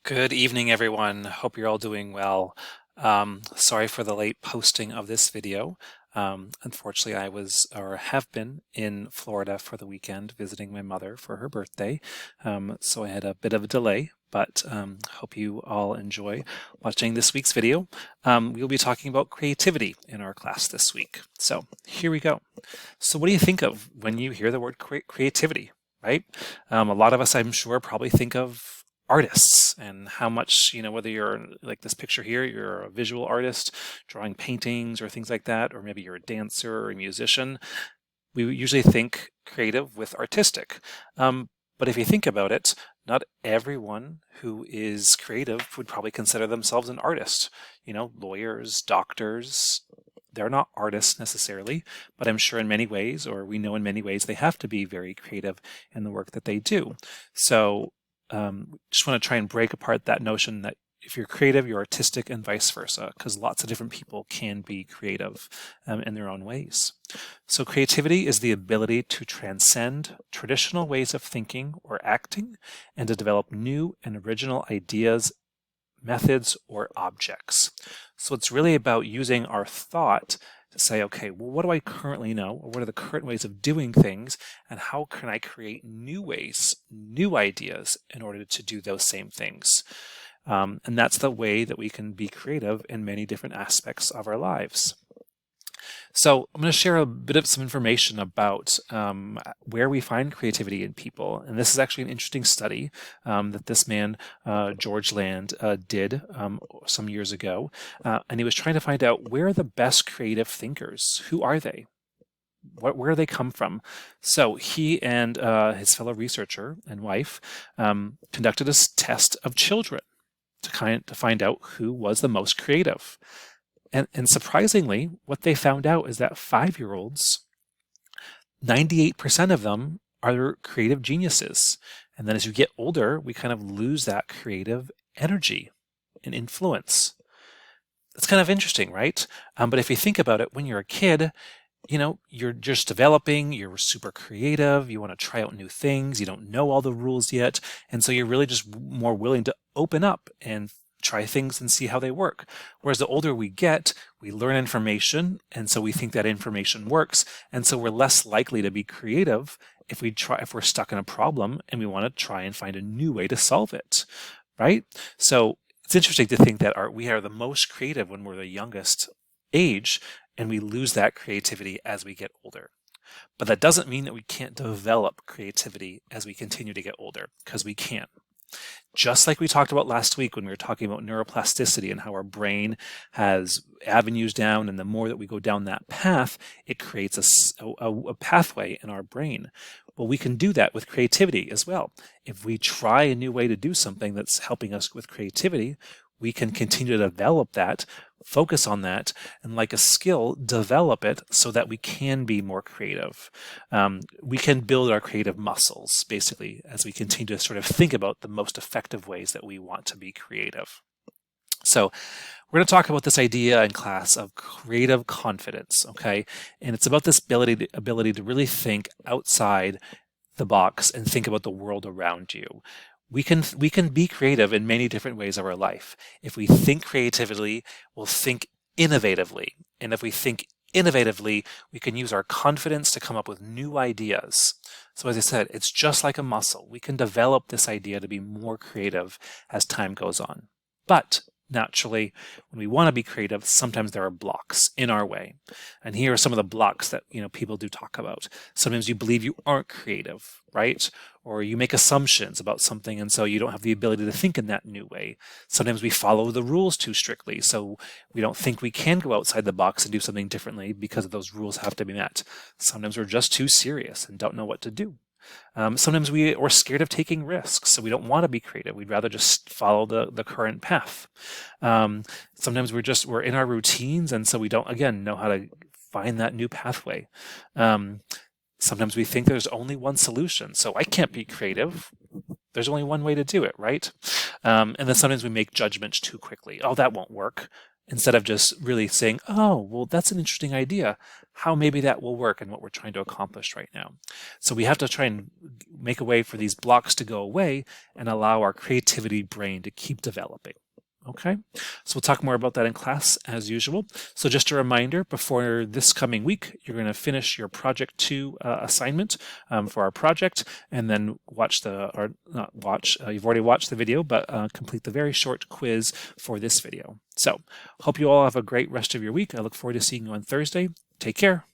Good evening, everyone. Hope you're all doing well. Sorry for the late posting of this video. Unfortunately, I was or have been in Florida for the weekend visiting my mother for her birthday. So I had a bit of a delay, but hope you all enjoy watching this week's video. We'll be talking about creativity in our class this week. So here we go. So what do you think of when you hear the word creativity, right? A lot of us, I'm sure, probably think of artists and how much, whether you're like this picture here, you're a visual artist drawing paintings or things like that, or maybe you're a dancer or a musician. We usually think creative with artistic. But if you think about it, not everyone who is creative would probably consider themselves an artist. Lawyers, doctors, they're not artists necessarily, but I'm sure in many ways, or we know in many ways, they have to be very creative in the work that they do. So just want to try and break apart that notion that if you're creative, you're artistic, and vice versa, because lots of different people can be creative in their own ways. So creativity is the ability to transcend traditional ways of thinking or acting and to develop new and original ideas, methods, or objects. So it's really about using our thought to say, okay, well, what do I currently know? Or what are the current ways of doing things? And how can I create new ways, new ideas in order to do those same things? And that's the way that we can be creative in many different aspects of our lives. So I'm going to share a bit of some information about where we find creativity in people. And this is actually an interesting study that this man, George Land, did some years ago. And he was trying to find out where are the best creative thinkers? Who are they? Where do they come from? So he and his fellow researcher and wife conducted a test of children to find out who was the most creative. And surprisingly, what they found out is that 5-year-olds, 98% of them are creative geniuses. And then as you get older, we kind of lose that creative energy and influence. It's kind of interesting, right? But if you think about it, when you're a kid, you're just developing, you're super creative, you want to try out new things, you don't know all the rules yet. And so you're really just more willing to open up and try things and see how they work. Whereas the older we get, we learn information, and so we think that information works, and so we're less likely to be creative if we're stuck in a problem and we want to try and find a new way to solve it, right? So it's interesting to think that we are the most creative when we're the youngest age, and we lose that creativity as we get older. But that doesn't mean that we can't develop creativity as we continue to get older, because we can. Just like we talked about last week when we were talking about neuroplasticity and how our brain has avenues down, and the more that we go down that path, it creates a pathway in our brain. Well, we can do that with creativity as well. If we try a new way to do something that's helping us with creativity, we can continue to develop that, focus on that, and like a skill, develop it so that we can be more creative. We can build our creative muscles, basically, as we continue to sort of think about the most effective ways that we want to be creative. So we're going to talk about this idea in class of creative confidence, okay? And it's about this ability to really think outside the box and think about the world around you. We can be creative in many different ways of our life. If we think creatively, we'll think innovatively. And if we think innovatively, we can use our confidence to come up with new ideas. So as I said, it's just like a muscle. We can develop this idea to be more creative as time goes on. But naturally, when we want to be creative, sometimes there are blocks in our way. And here are some of the blocks that people do talk about. Sometimes you believe you aren't creative, right? Or you make assumptions about something, and so you don't have the ability to think in that new way. Sometimes we follow the rules too strictly, so we don't think we can go outside the box and do something differently because those rules have to be met. Sometimes we're just too serious and don't know what to do. Sometimes we're scared of taking risks, so we don't want to be creative. We'd rather just follow the current path. Sometimes we're in our routines, and so we don't, again, know how to find that new pathway. Sometimes we think there's only one solution, so I can't be creative. There's only one way to do it, right? And then sometimes we make judgments too quickly. Oh, that won't work. instead of just really saying, oh, well, that's an interesting idea, how maybe that will work and what we're trying to accomplish right now. So we have to try and make a way for these blocks to go away and allow our creativity brain to keep developing. Okay, so we'll talk more about that in class as usual. So just a reminder, before this coming week, you're going to finish your project 2 assignment for our project, and then watch or not watch, you've already watched the video, but complete the very short quiz for this video. So hope you all have a great rest of your week. I look forward to seeing you on Thursday. Take care.